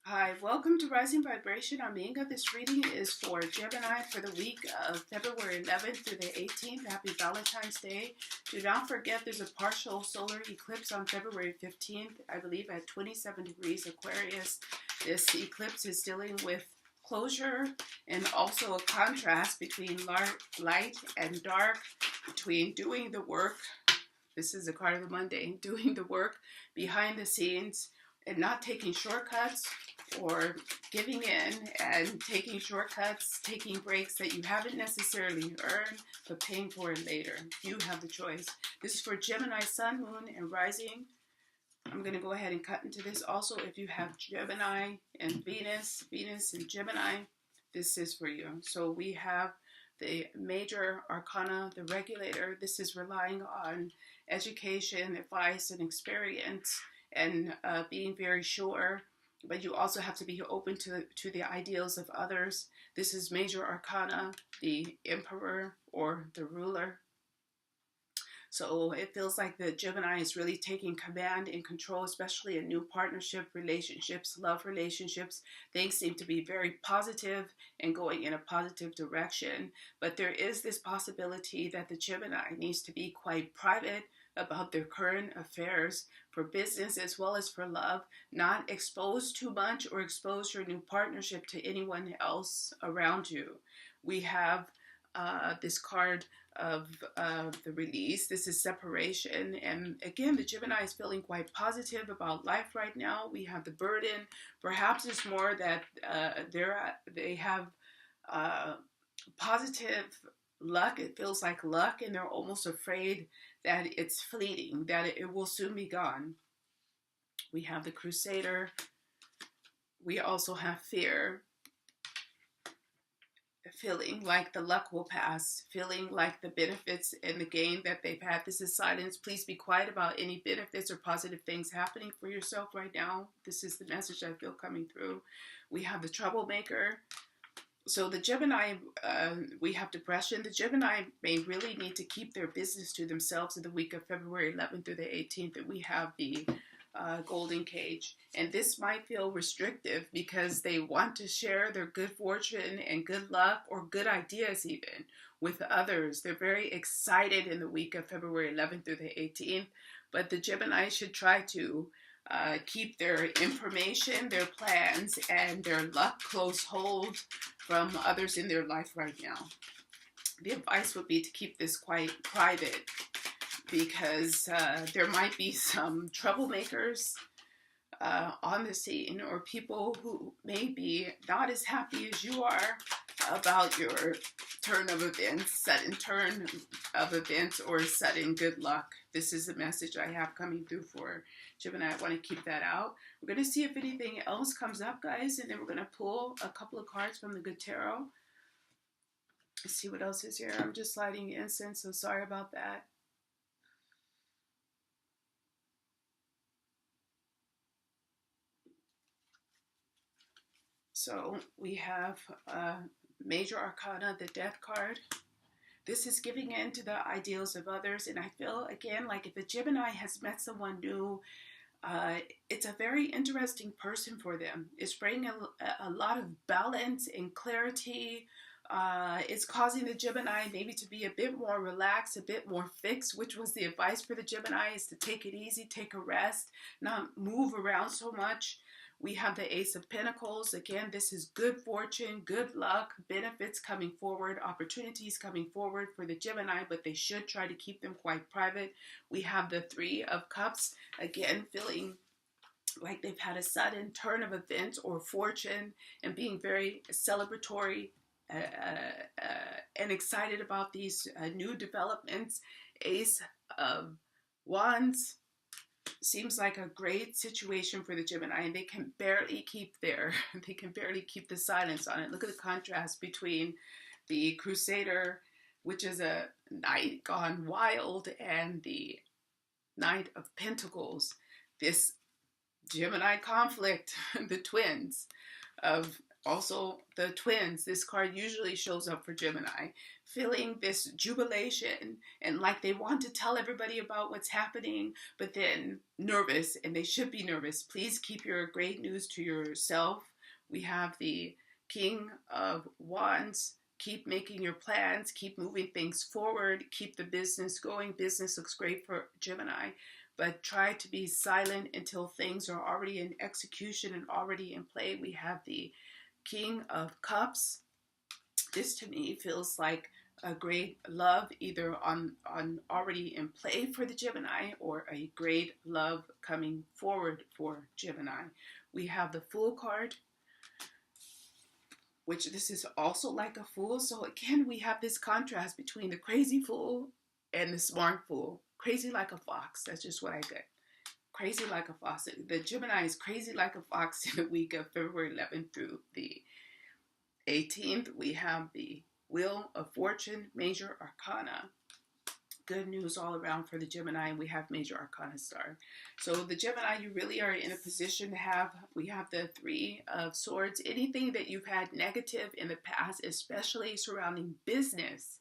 Hi, welcome to Rising Vibration. I'm Inga. This reading is for Gemini for the week of February 11th through the 18th. Happy Valentine's Day. Do not forget there's a partial solar eclipse on February 15th, I believe at 27 degrees Aquarius. This eclipse is dealing with closure and also a contrast between light and dark, between doing the work. This is a card of the Monday, doing the work behind the scenes and not taking shortcuts or giving in and taking shortcuts, taking breaks that you haven't necessarily earned, but paying for it later. You have the choice. This is for Gemini, Sun, Moon, and Rising. I'm going to go ahead and cut into this. Also, if you have Gemini and Venus and Gemini, this is for you. So we have the major arcana, the regulator. This is relying on education, advice, and experience, and being very sure. But you also have to be open to the ideals of others. This is major arcana, the emperor or the ruler. So it feels like the Gemini is really taking command and control, especially in new partnership relationships, love relationships. Things seem to be very positive and going in a positive direction. But there is this possibility that the Gemini needs to be quite private about their current affairs for business as well as for love, not expose too much or expose your new partnership to anyone else around you. We have this card of the release. This is separation. And again, the Gemini is feeling quite positive about life right now. We have the burden. Perhaps it's more that they have positive luck. It feels like luck, and they're almost afraid that it's fleeting, that it will soon be gone. We have the Crusader. We also have fear. Feeling like the luck will pass, feeling like the benefits and the gain that they've had. This is silence. Please be quiet about any benefits or positive things happening for yourself right now. This is the message I feel coming through. We have the troublemaker. So the Gemini, we have depression. The Gemini may really need to keep their business to themselves in the week of February 11th through the 18th. And we have the golden cage. And this might feel restrictive because they want to share their good fortune and good luck or good ideas even with others. They're very excited in the week of February 11th through the 18th. But the Gemini should try to keep their information, their plans, and their luck close hold from others in their life right now. The advice would be to keep this quite private because there might be some troublemakers on the scene or people who may be not as happy as you are about your turn of events, sudden turn of events, or sudden good luck. This is the message I have coming through for Gemini. I want to keep that out. We're going to see if anything else comes up, guys, and then we're going to pull a couple of cards from the Good Tarot. Let's see what else is here. I'm just lighting incense, so sorry about that. So we have Major Arcana, the Death card. This is giving in to the ideals of others. And I feel, again, like if a Gemini has met someone new, it's a very interesting person for them. It's bringing a lot of balance and clarity. It's causing the Gemini maybe to be a bit more relaxed, a bit more fixed, which was the advice for the Gemini, is to take it easy, take a rest, not move around so much. We have the Ace of Pentacles. Again, this is good fortune, good luck, benefits coming forward, opportunities coming forward for the Gemini, but they should try to keep them quite private. We have the Three of Cups. Again, feeling like they've had a sudden turn of events or fortune and being very celebratory and excited about these new developments. Ace of Wands. Seems like a great situation for the Gemini, and they can barely keep the silence on it. Look at the contrast between the Crusader, which is a knight gone wild, and the Knight of Pentacles. This Gemini conflict, the twins of Also, the twins, this card usually shows up for Gemini, feeling this jubilation and like they want to tell everybody about what's happening, but then nervous, and they should be nervous. Please keep your great news to yourself. We have the King of Wands. Keep making your plans, keep moving things forward, keep the business going. Business looks great for Gemini, but try to be silent until things are already in execution and already in play. We have the King of Cups. This to me feels like a great love either on already in play for the Gemini, or a great love coming forward for Gemini. We have the Fool card, which this is also like a fool. So again, we have this contrast between the crazy fool and the smart fool. Crazy like a fox. That's just what I get. Crazy like a fox. The Gemini is crazy like a fox in the week of February 11th through the 18th. We have the Wheel of Fortune, Major Arcana. Good news all around for the Gemini, and we have Major Arcana Star. So the Gemini, you really are in a position to have, we have the Three of Swords. Anything that you've had negative in the past, especially surrounding business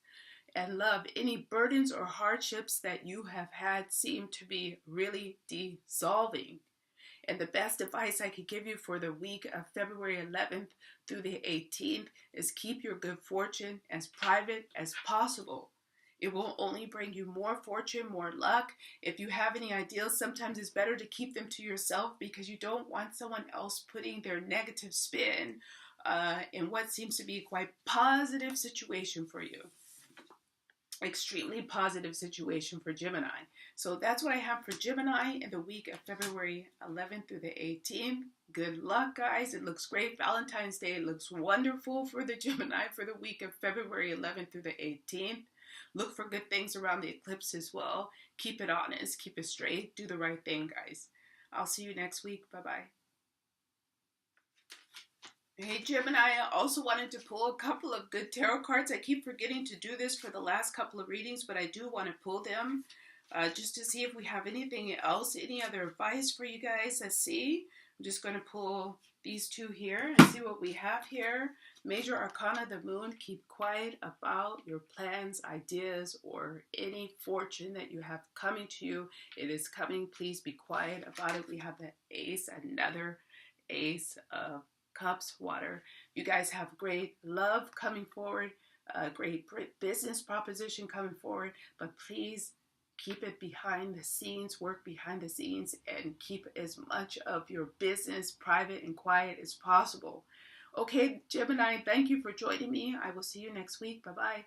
and love, any burdens or hardships that you have had seem to be really dissolving. And the best advice I could give you for the week of February 11th through the 18th is keep your good fortune as private as possible. It will only bring you more fortune, more luck. If you have any ideas, sometimes it's better to keep them to yourself, because you don't want someone else putting their negative spin in what seems to be a quite positive situation for you. Extremely positive situation for Gemini. So that's what I have for Gemini in the week of February 11th through the 18th. Good luck, guys. It looks great. Valentine's Day looks wonderful for the Gemini for the week of February 11th through the 18th. Look for good things around the eclipse as well. Keep it honest. Keep it straight. Do the right thing, guys. I'll see you next week. Bye-bye. Hey Gemini, I also wanted to pull a couple of good tarot cards. I keep forgetting to do this for the last couple of readings, but I do want to pull them just to see if we have anything else, any other advice for you guys. Let's see. I'm just going to pull these two here and see what we have here. Major Arcana, the Moon. Keep quiet about your plans, ideas, or any fortune that you have coming to you. It is coming. Please be quiet about it. We have the Ace, another Ace of Cups, water. You guys have great love coming forward, a great business proposition coming forward, but please keep it behind the scenes, work behind the scenes, and keep as much of your business private and quiet as possible. Okay, Gemini, thank you for joining me. I will see you next week. Bye-bye.